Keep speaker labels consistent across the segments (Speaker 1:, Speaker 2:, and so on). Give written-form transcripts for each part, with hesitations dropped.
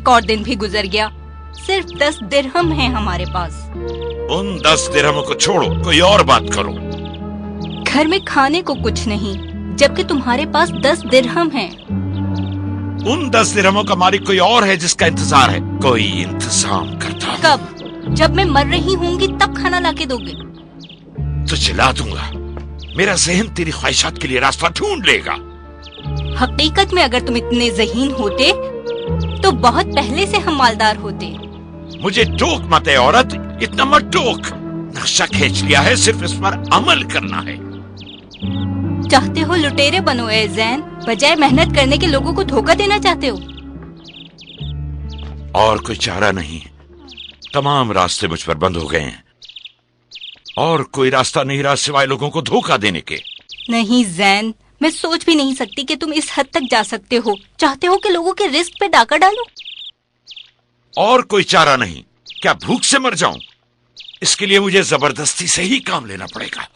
Speaker 1: और दिन भी गुजर गया। सिर्फ 10 दिरहम है हमारे पास।
Speaker 2: उन 10 दिरहमों को छोड़ो, कोई और बात करो।
Speaker 1: घर में खाने को कुछ नहीं, जबकि तुम्हारे पास 10 दिरहम हैं।
Speaker 2: उन 10 दिरहमों का मालिक कोई और है जिसका इंतजार है। कोई इंतजाम करता।
Speaker 1: कब? जब मैं मर रही होंगी तब खाना लाके दोगे?
Speaker 2: तो चिल्ला दूंगा। मेरा जहन तेरी ख्वाहिशात के लिए रास्ता ढूंढ लेगा।
Speaker 1: हकीकत में अगर तुम इतने ज़हीन होते तो बहुत पहले से हम मालदार होते।
Speaker 2: मुझे टोक मत है औरत, इतना मत टोक। नक्शा खींच लिया है, सिर्फ इस पर अमल करना है।
Speaker 1: चाहते हो लुटेरे बनो ए जैन, बजाय मेहनत करने के लोगों को धोखा देना चाहते हो।
Speaker 2: और कोई चारा नहीं, तमाम रास्ते मुझ पर बंद हो गए हैं और कोई रास्ता नहीं रहा सिवाय लोगों को धोखा देने के।
Speaker 1: नहीं जैन, मैं सोच भी नहीं सकती कि तुम इस हद तक जा सकते हो। चाहते हो कि लोगों के रिस्क पे डाका डालो।
Speaker 2: और कोई चारा नहीं। क्या भूख से मर जाऊं? इसके लिए मुझे जबरदस्ती से ही काम लेना पड़ेगा।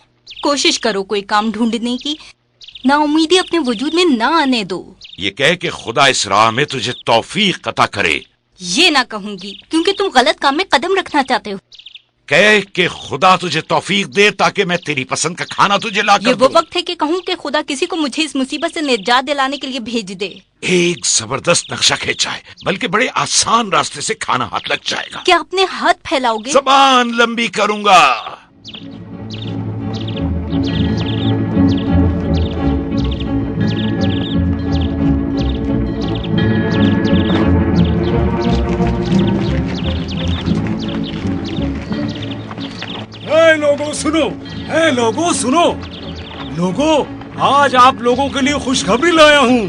Speaker 1: कोशिश करो कोई काम ढूंढने की, नाउमीदी अपने वजूद में ना आने दो।
Speaker 2: ये कह कि खुदा इस राह में तुझे तौफीक अता करे।
Speaker 1: ये ना कहूंगी, क्योंकि तुम गलत काम में कदम रखना चाहते हो।
Speaker 2: कह कि खुदा तुझे तौफीक दे ताकि मैं तेरी पसंद का खाना तुझे ला कर
Speaker 1: ये वो
Speaker 2: दूं।
Speaker 1: वक्त है कि कहूँ कि खुदा किसी को मुझे इस मुसीबत से निजात दिलाने के लिए भेज दे।
Speaker 2: एक जबरदस्त नक्शा खींचा है, बल्कि बड़े आसान रास्ते से खाना हाथ लग जाएगा।
Speaker 1: क्या अपने हाथ फैलाओगे?
Speaker 2: जबान लंबी करूंगा।
Speaker 3: लोगों सुनो, लोगों सुनो, लोगों आज आप लोगों के लिए खुशखबरी लाया हूँ।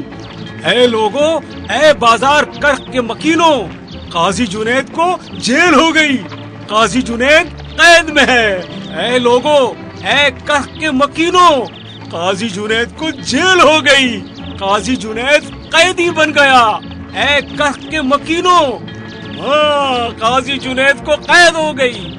Speaker 3: लोगों, बाजार कर्क के मकीनों, काजी जुनैद को जेल हो गई। काजी जुनैद कैद में है। लोगों, कर्क के मकीनों, काजी जुनैद को जेल हो गई। काजी जुनैद कैदी बन गया। कर्क के मकीनों, काजी जुनैद को कैद हो गई।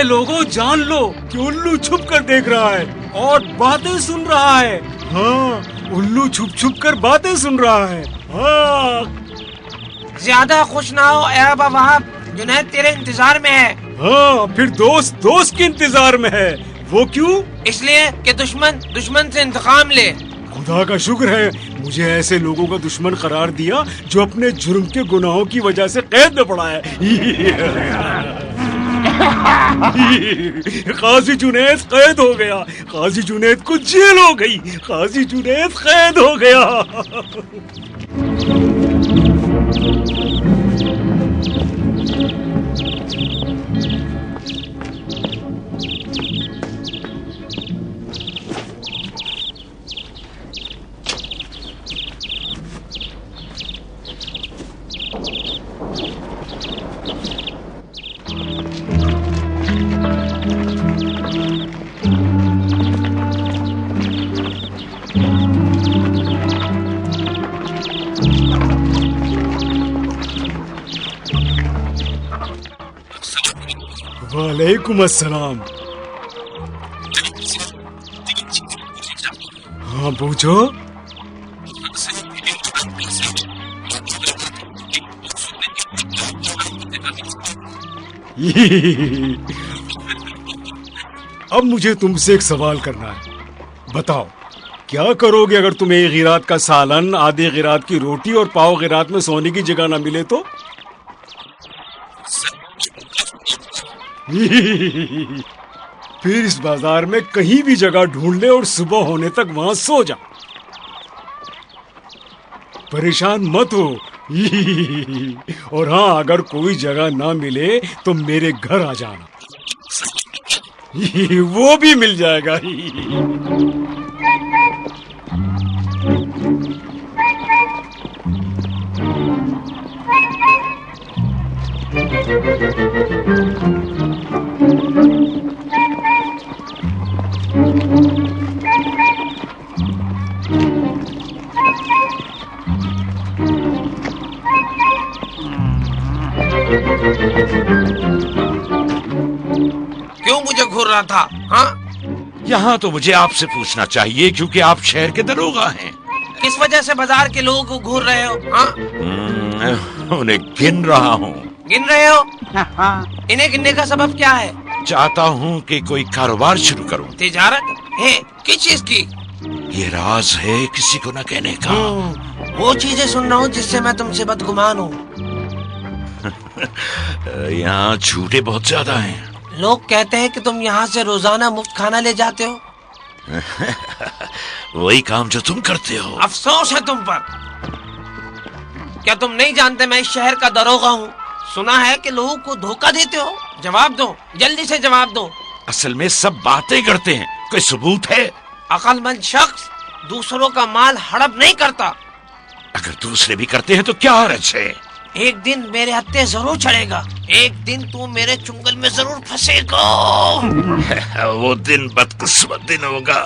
Speaker 3: लोगों जान लो कि उल्लू छुप कर देख रहा है और बातें सुन रहा है। हाँ, उल्लू छुप छुप कर बातें सुन रहा है। हाँ।
Speaker 4: ज्यादा खुश ना हो ए वहाब, जुनैद तेरे इंतजार में है।
Speaker 3: हाँ, फिर दोस्त दोस्त के इंतजार में है। वो क्यों?
Speaker 4: इसलिए कि दुश्मन दुश्मन से इंतकाम ले।
Speaker 3: खुदा का शुक्र है मुझे ऐसे लोगों का दुश्मन करार दिया जो अपने जुर्म के गुनाहों की वजह से कैद में पड़ा है। काजी जुनैद कैद हो गया। काजी जुनैद को जेल हो गई। काजी जुनैद कैद हो गया। वालेकुम अस्सलाम। हाँ पूछो। अब मुझे तुमसे एक सवाल करना है। बताओ क्या करोगे अगर तुम्हें एक गिरात का सालन, आधे गिरात की रोटी और पाव गिरात में सोने की जगह ना मिले तो? फिर इस बाजार में कहीं भी जगह ढूंढ ले और सुबह होने तक वहां सो जा। परेशान मत हो। और हाँ, अगर कोई जगह ना मिले तो मेरे घर आ जाना। वो भी मिल जाएगा।
Speaker 4: क्यों मुझे घूर रहा था? हाँ,
Speaker 2: यहाँ तो मुझे आपसे पूछना चाहिए क्योंकि आप शहर के दरोगा हैं।
Speaker 4: किस वजह से बाजार के लोगों को घूर रहे हो? हाँ,
Speaker 2: उन्हें गिन रहा हूँ।
Speaker 4: गिन रहे हो? इन्हें गिनने का सबब क्या है?
Speaker 2: चाहता हूँ कि कोई कारोबार शुरू करूँ।
Speaker 4: तिजारत है? किस चीज की?
Speaker 2: ये राज है, किसी को न कहने का।
Speaker 4: वो चीजें सुन रहा हूँ जिससे मैं तुमसे बदगुमान हूँ।
Speaker 2: यहाँ झूठे बहुत ज्यादा हैं।
Speaker 4: लोग कहते हैं कि तुम यहाँ से रोजाना मुफ्त खाना ले जाते हो।
Speaker 2: वही काम जो तुम करते हो।
Speaker 4: अफसोस है तुम पर। क्या तुम नहीं जानते मैं इस शहर का दरोगा हूँ? सुना है कि लोगों को धोखा देते हो। जवाब दो, जल्दी से जवाब दो।
Speaker 2: असल में सब बातें करते हैं, कोई सबूत है?
Speaker 4: अक्लमंद शख्स दूसरों का माल हड़प नहीं करता।
Speaker 2: अगर दूसरे भी करते हैं तो क्या हर्ज है?
Speaker 4: एक दिन मेरे हत्थे जरूर चढ़ेगा। एक दिन तू मेरे चुंगल में जरूर फंसेगा।
Speaker 2: वो दिन बदकिस्मत दिन होगा।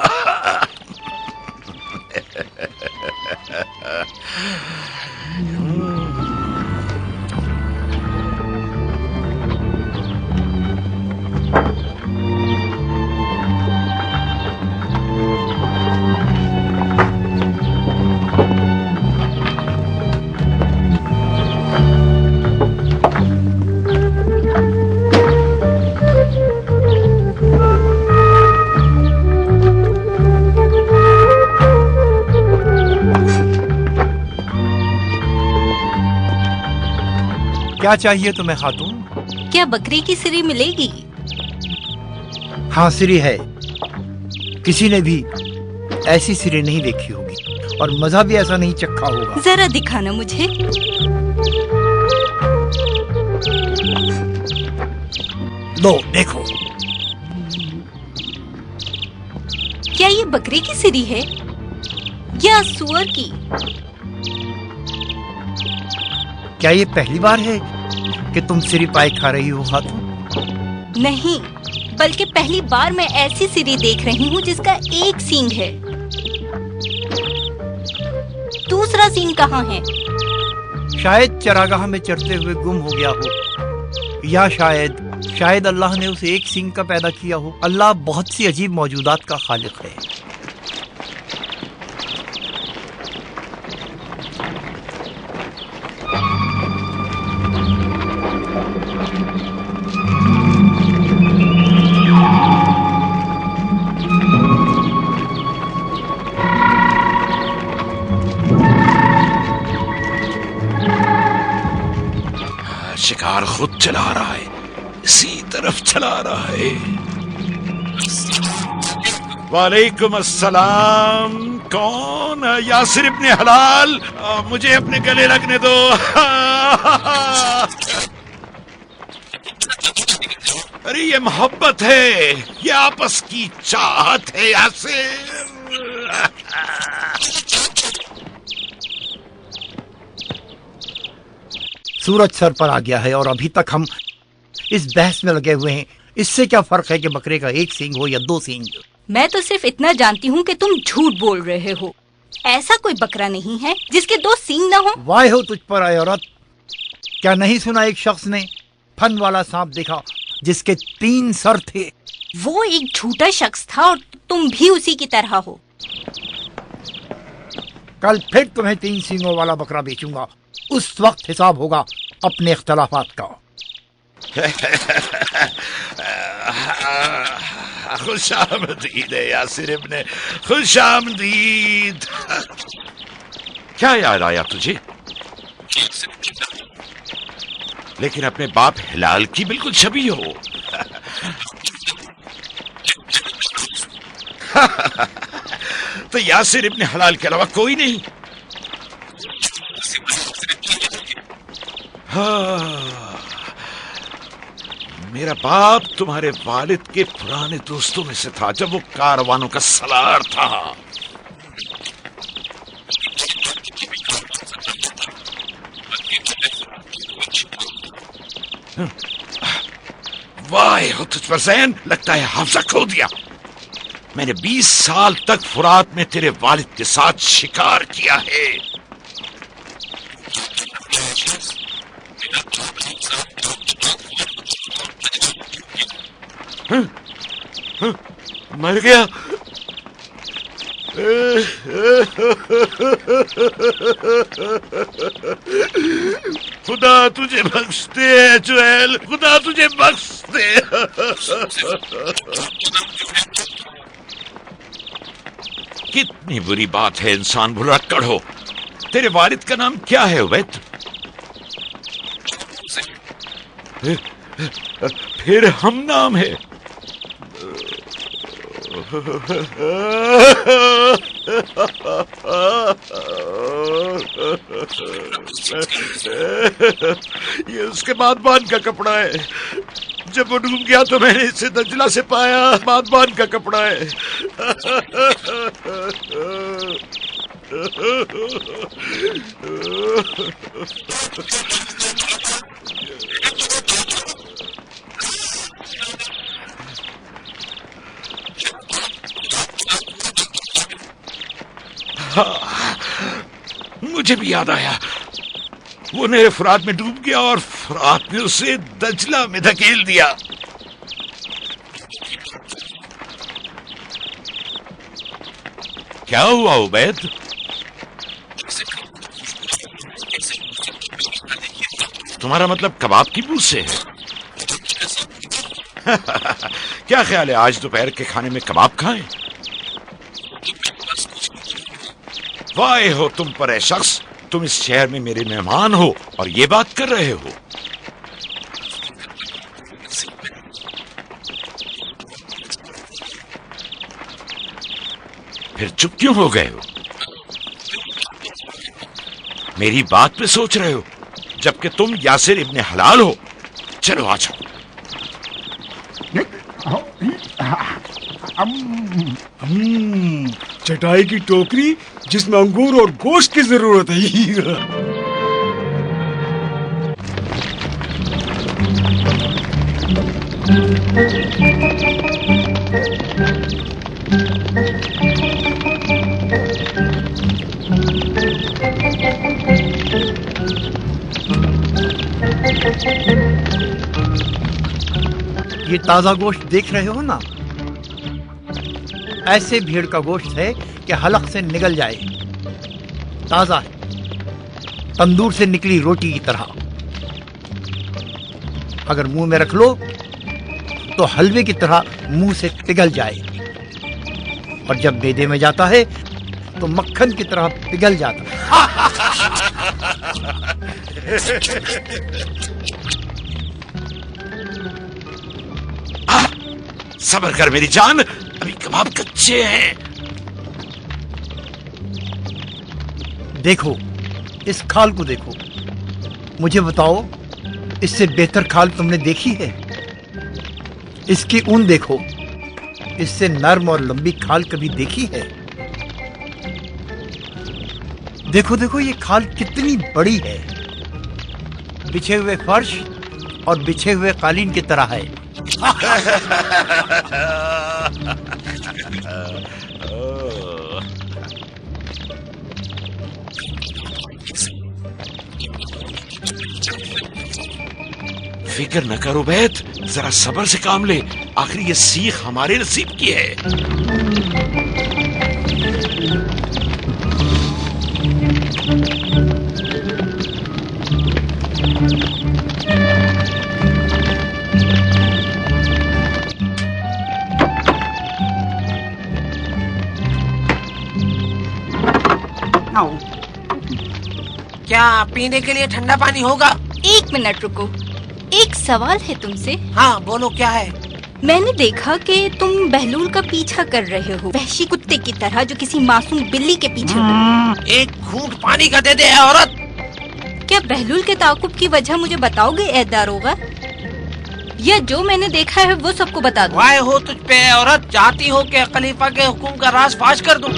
Speaker 5: क्या चाहिए तुम्हें खातून?
Speaker 1: क्या बकरी की सिरी मिलेगी?
Speaker 5: हाँ, सिरी है। किसी ने भी ऐसी सिरी नहीं देखी होगी और मजा भी ऐसा नहीं चखा होगा।
Speaker 1: जरा दिखाना मुझे।
Speaker 5: लो देखो।
Speaker 1: क्या ये बकरी की सिरी है या सुअर की?
Speaker 5: क्या ये पहली बार है कि तुम सिरी पाई खा रही हो खातून?
Speaker 1: नहीं, बल्कि पहली बार मैं ऐसी सिरी देख रही हूँ जिसका एक सींग है। दूसरा सींग कहाँ है?
Speaker 5: शायद चरागाह में चरते हुए गुम हो गया हो, या शायद अल्लाह ने उसे एक सींग का पैदा किया हो। अल्लाह बहुत सी अजीब मौजूदात का खालिक है।
Speaker 2: शिकार खुद चला रहा है, इसी तरफ चला रहा है। वालेकुम अस्सलाम। कौन? यासिर इब्ने हलाल। मुझे अपने गले लगने दो। अरे ये मोहब्बत है, ये आपस की चाहत है यासिर।
Speaker 5: सूरज सर पर आ गया है और अभी तक हम इस बहस में लगे हुए हैं। इससे क्या फर्क है कि बकरे का एक सींग हो या दो सींग?
Speaker 1: मैं तो सिर्फ इतना जानती हूँ कि तुम झूठ बोल रहे हो। ऐसा कोई बकरा नहीं है जिसके दो सींग न हो।
Speaker 5: वाह हो तुझ पर आए औरत। क्या नहीं सुना एक शख्स ने फन वाला सांप देखा जिसके 3 सर थे?
Speaker 1: वो एक झूठा शख्स था और तुम भी उसी की तरह हो।
Speaker 5: कल फिर तुम्हें 3 सींगों वाला बकरा बेचूंगा। उस वक्त हिसाब होगा अपने इख्तलाफात का।
Speaker 2: खुशामदीद है यासिर इब्ने, खुशामदीद। क्या याद आया तुझे? लेकिन अपने बाप हिलाल की बिल्कुल छवि हो। तो यासिर इब्ने हलाल के अलावा कोई नहीं। मेरा बाप तुम्हारे वालिद के पुराने दोस्तों में से था जब वो कारवानों का सलार था। वाह हो तुझ पर ज़ैन, लगता है हाफजा खो दिया। मैंने 20 साल तक फुरात में तेरे वालिद के साथ शिकार किया है। मर गया। खुदा तुझे बख्श दे जोएल, खुदा तुझे बख्श दे। कितनी बुरी बात है इंसान भुलक्कड़ हो। तेरे वालिद का नाम क्या है उबैद? फिर हम नाम है। ये उसके बादबान का कपड़ा है। जब वो डूब गया तो मैंने इसे दजला से पाया। बादबान का कपड़ा है। मुझे भी याद आया, वो नहर फुरात में डूब गया और फुरात ने उसे दजला में धकेल दिया। क्या हुआ उबैद? तुम्हारा मतलब कबाब की बू से है? क्या ख्याल है आज दोपहर के खाने में कबाब खाएं? वाह हो तुम पर है शख्स, तुम इस शहर में मेरे मेहमान हो और ये बात कर रहे हो। फिर चुप क्यों हो गए हो? मेरी बात पे सोच रहे हो, जबकि तुम यासिर इब्ने हलाल हो। चलो आ जाओ।
Speaker 3: चटाई की टोकरी जिसमें अंगूर और गोश्त की जरूरत है।
Speaker 5: ये ताजा गोश्त देख रहे हो ना, ऐसे भेड़ का गोश्त है कि हलक से निकल जाए। ताजा है, तंदूर से निकली रोटी की तरह। अगर मुंह में रख लो तो हलवे की तरह मुंह से पिघल जाए, और जब मैदे में जाता है तो मक्खन की तरह पिघल जाता है।
Speaker 2: सब्र कर मेरी जान, अभी कबाब कच्चे हैं।
Speaker 5: देखो, इस खाल को देखो, मुझे बताओ, इससे बेहतर खाल तुमने देखी है? इसकी ऊन देखो, इससे नर्म और लंबी खाल कभी देखी है? देखो देखो, ये खाल कितनी बड़ी है। बिछे हुए फर्श और बिछे हुए कालीन की तरह है।
Speaker 2: फिक्र न करो बैत, जरा सब्र से काम ले। आखिर ये सीख हमारे नसीब की है।
Speaker 4: क्या पीने के लिए ठंडा पानी होगा?
Speaker 1: एक मिनट रुको, एक सवाल है तुमसे।
Speaker 4: हाँ बोलो, क्या है?
Speaker 1: मैंने देखा कि तुम बहलूल का पीछा कर रहे हो, वहशी कुत्ते की तरह जो किसी मासूम बिल्ली के पीछे हो।
Speaker 4: एक घूंट पानी का दे दे औरत।
Speaker 1: क्या बहलूल के ताकुब की वजह मुझे बताओगे ए दारोगा, या जो मैंने देखा है वो सबको बता दो?
Speaker 4: वाह हो तुझ पे औरत, चाहती हो कि खलीफा के हुक्म का राज फाश कर दूं?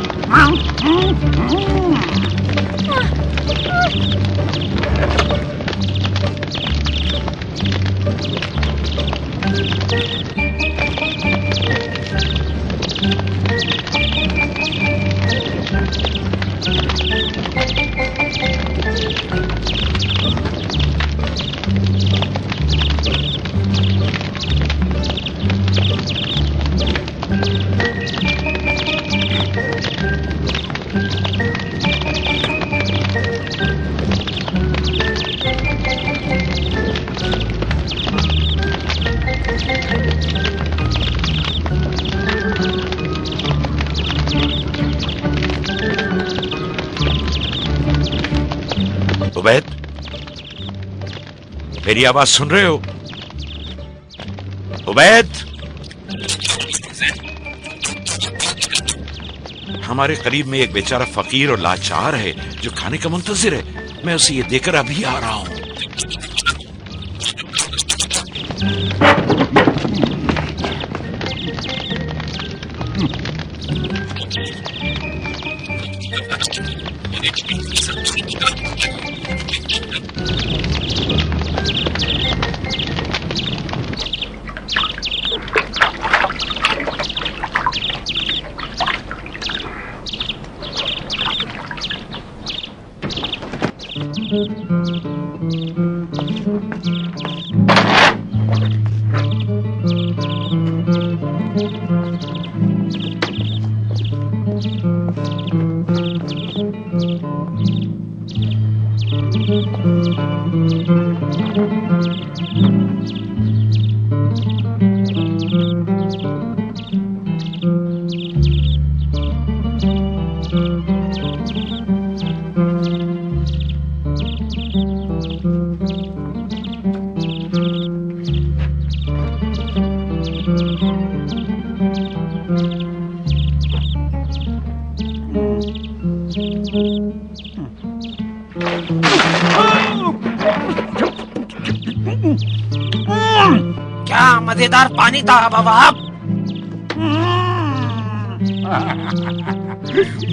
Speaker 2: उबैद, मेरी आवाज सुन रहे हो? उबैद, हमारे करीब में एक बेचारा फकीर और लाचार है जो खाने का मुंतजिर है। मैं उसे ये देकर अभी आ रहा हूं।
Speaker 4: क्या मजेदार पानी था बाबा।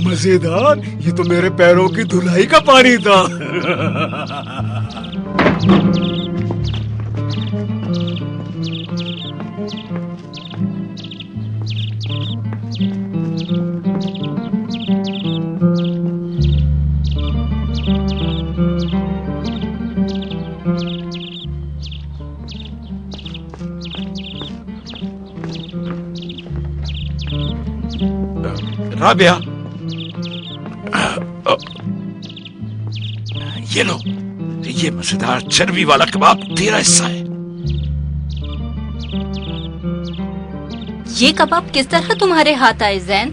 Speaker 3: मजेदार? ये तो मेरे पैरों की धुलाई का पानी था।
Speaker 2: राबिया, ये लो, ये मजेदार चर्बी वाला कबाब तेरा हिस्सा है।
Speaker 1: ये कबाब किस तरह तुम्हारे हाथ आए जैन?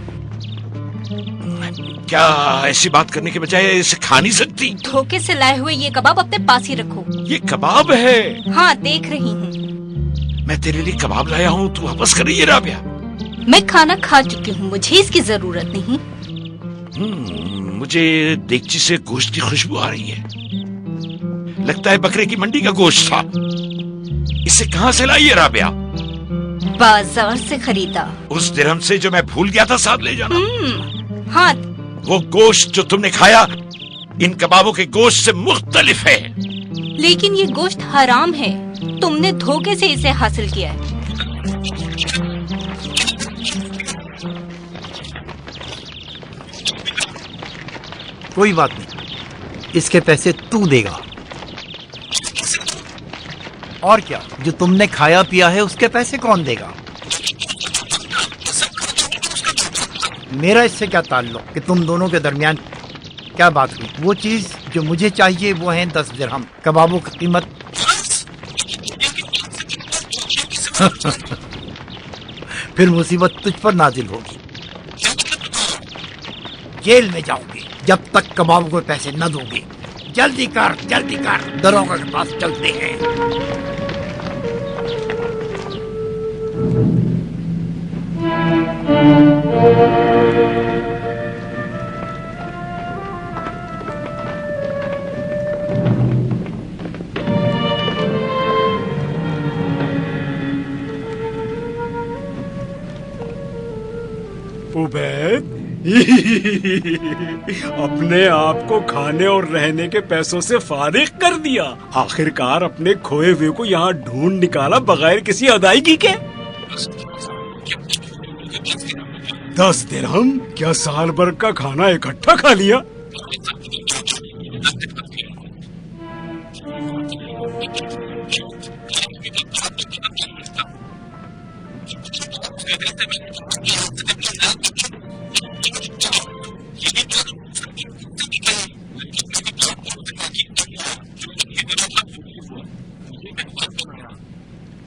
Speaker 2: क्या ऐसी बात करने के बजाय इसे खा नहीं सकती?
Speaker 1: धोखे से लाए हुए ये कबाब अपने पास ही रखो।
Speaker 2: ये कबाब है।
Speaker 1: हाँ, देख रही हूँ।
Speaker 2: मैं तेरे लिए कबाब लाया हूँ, तू वापस कर रही है राबिया?
Speaker 1: मैं खाना खा चुकी हूँ, मुझे इसकी जरूरत नहीं।
Speaker 2: मुझे देगची से गोश्त की खुशबू आ रही है। लगता है बकरे की मंडी का गोश्त था। इसे कहाँ से लाई है राबिया?
Speaker 1: बाजार से खरीदा।
Speaker 2: उस दिरहम से जो मैं भूल गया था साथ ले जाना।
Speaker 1: हाँ।
Speaker 2: वो गोश्त जो तुमने खाया इन कबाबों के गोश्त से मुख्तलिफ है।
Speaker 1: लेकिन ये गोश्त हराम है, तुमने धोखे से इसे हासिल किया है।
Speaker 5: कोई बात नहीं, इसके पैसे तू देगा। और क्या, जो तुमने खाया पिया है उसके पैसे कौन देगा? मेरा इससे क्या ताल्लुक कि तुम दोनों के दरमियान क्या बात हुई? वो चीज जो मुझे चाहिए वो है 10 दिरहम। कबाबों की कीमत फिर मुसीबत तुझ पर नाजिल होगी। जेल में जाओगे जब तक कबाब को पैसे न दोगे। जल्दी कर, दरोगा के पास चलते हैं।
Speaker 3: उबैद, अपने आप को खाने और रहने के पैसों से फारिग कर दिया। आखिरकार अपने खोए हुए को यहाँ ढूंढ निकाला बगैर किसी अदायगी के। 10 दिरहम? क्या साल भर का खाना इकट्ठा खा लिया?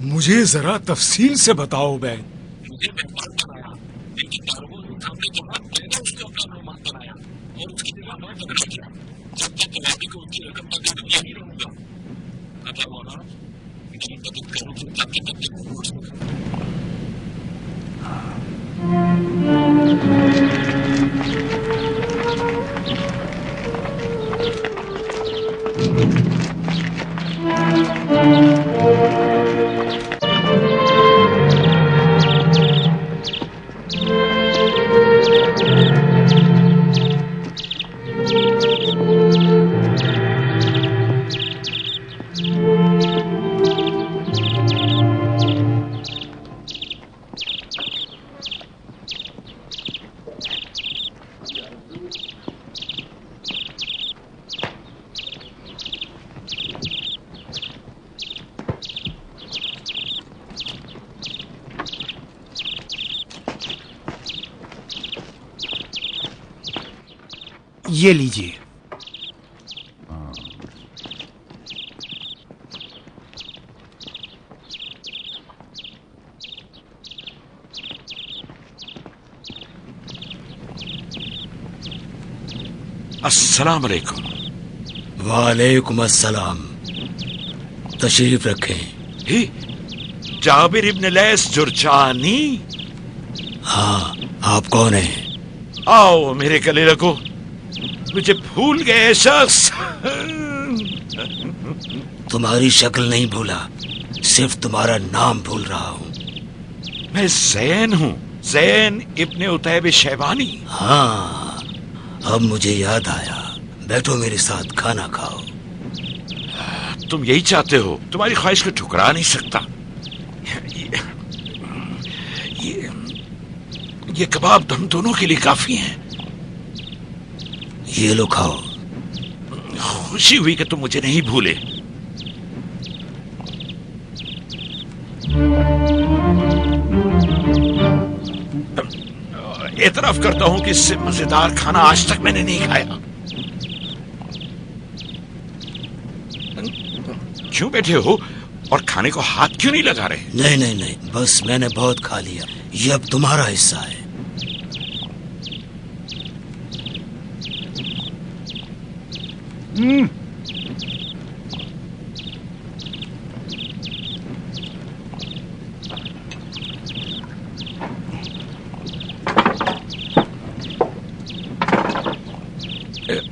Speaker 3: मुझे जरा तफसील से बताओ उबैद।
Speaker 5: ये लीजिए।
Speaker 2: अस्सलाम वालेकुम।
Speaker 6: वालेकुम अस्सलाम। तशरीफ रखें।
Speaker 2: ही जाबिर इब्न लैस जुरजानी।
Speaker 6: हाँ, आप कौन हैं?
Speaker 2: आओ मेरे गले लगो। मुझे भूल गए शख्स।
Speaker 6: तुम्हारी शक्ल नहीं भूला, सिर्फ तुम्हारा नाम भूल रहा हूँ।
Speaker 2: मैं जैन हूँ, जैन इब्न उतैब शैबानी।
Speaker 6: हाँ, अब मुझे याद आया। बैठो मेरे साथ, खाना खाओ।
Speaker 2: तुम यही चाहते हो, तुम्हारी ख्वाहिश को ठुकरा नहीं सकता। ये कबाब हम दोनों के लिए काफी हैं।
Speaker 6: ये लो खाओ।
Speaker 2: खुशी हुई कि तुम मुझे नहीं भूले। एतराफ करता हूं कि इससे मजेदार खाना आज तक मैंने नहीं खाया। क्यों बैठे हो और खाने को हाथ क्यों नहीं लगा रहे?
Speaker 6: नहीं नहीं नहीं, बस मैंने बहुत खा लिया। ये अब तुम्हारा हिस्सा है।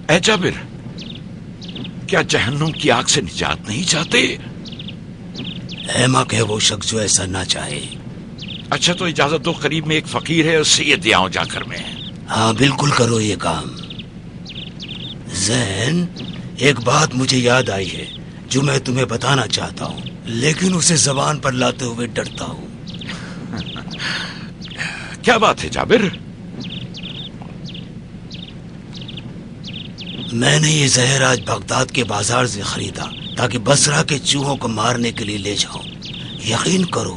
Speaker 2: ए जाबिर, क्या जहन्नुम की आग से निजात नहीं चाहते?
Speaker 6: अहमक है वो शख्स जो ऐसा ना चाहे।
Speaker 2: अच्छा तो इजाजत दो, करीब में एक फकीर है, उससे ये दियाओ जाकर मैं।
Speaker 6: हाँ बिल्कुल करो ये काम। जैन, एक बात मुझे याद आई है जो मैं तुम्हें बताना चाहता हूँ, लेकिन उसे जबान पर लाते हुए डरता हूँ।
Speaker 2: क्या बात है जाबिर?
Speaker 6: मैंने ये जहर आज बगदाद के बाजार से खरीदा ताकि बसरा के चूहों को मारने के लिए ले जाऊं। यकीन करो,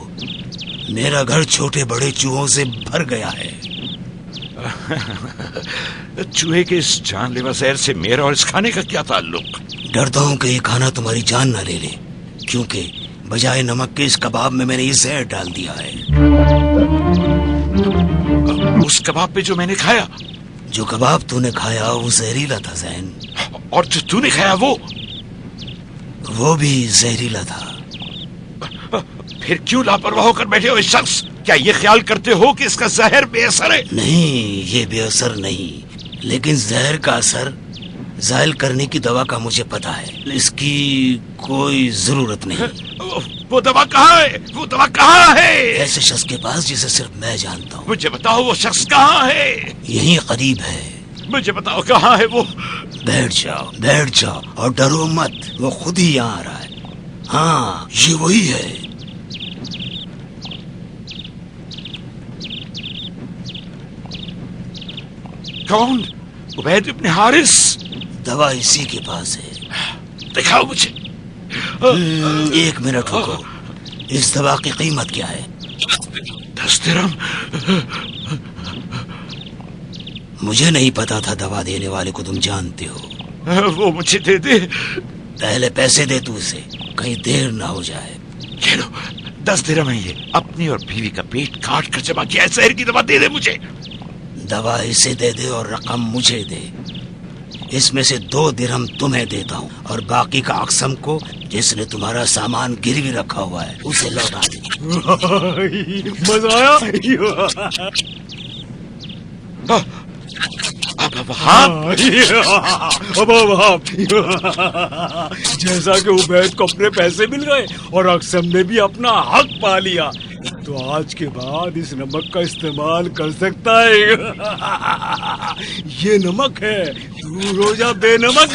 Speaker 6: मेरा घर छोटे बड़े चूहों से भर गया है।
Speaker 2: चूहे के इस जानलेवा जहर से मेरा और इस खाने का क्या ताल्लुक?
Speaker 6: डरता हूँ कि ये खाना तुम्हारी जान न ले ले, क्योंकि बजाय नमक के इस कबाब में मैंने ये जहर डाल दिया है।
Speaker 2: उस कबाब पे जो मैंने खाया?
Speaker 6: जो कबाब तूने खाया वो जहरीला था जैन।
Speaker 2: और जो तूने खाया वो
Speaker 6: भी जहरीला था।
Speaker 2: फिर क्यों लापरवाह होकर बैठे हो इस शख्स? क्या ये ख्याल करते हो कि इसका जहर बेअसर है?
Speaker 6: नहीं, ये बेअसर नहीं, लेकिन जहर का असर जायल करने की दवा का मुझे पता है। इसकी कोई जरूरत नहीं।
Speaker 2: वो दवा कहाँ है? वो दवा कहाँ है?
Speaker 6: ऐसे शख्स के पास जिसे सिर्फ मैं जानता हूँ।
Speaker 2: मुझे बताओ वो शख्स कहाँ है?
Speaker 6: यहीं करीब है।
Speaker 2: मुझे बताओ कहाँ है वो?
Speaker 6: बैठ जाओ और डरो मत, वो खुद ही यहाँ आ रहा है। हाँ, ये वही है।
Speaker 2: कौन? उबैद इब्न हारिस?
Speaker 6: दवा इसी के पास है।
Speaker 2: दिखाओ मुझे।
Speaker 6: 1 मिनट रुको। इस दवा की कीमत क्या है?
Speaker 2: 10 दिरहम।
Speaker 6: मुझे नहीं पता था दवा देने वाले को तुम जानते हो।
Speaker 2: वो मुझे दे दे।
Speaker 6: पहले पैसे दे तू उसे, कहीं देर ना हो जाए।
Speaker 2: ये लो, 10 दिरहम है ये। अपनी और बीवी का पेट काट कर जमा किया है। जहर की दवा दे दे मुझे।
Speaker 6: दवा इसे दे दे और रकम मुझे दे। इसमें से 2 दिरहम तुम्हें देता हूँ और बाकी का अक्सम को, जिसने तुम्हारा सामान गिरवी रखा हुआ है, उसे लौटा दे।
Speaker 3: मजा आया।
Speaker 2: अब हाँ,
Speaker 3: अब जैसा कि उबैद को अपने पैसे मिल गए और अक्सम ने भी अपना हक पा लिया, तो आज के बाद इस नमक का इस्तेमाल कर सकता है। ये नमक है, दूर हो जा बेनमक।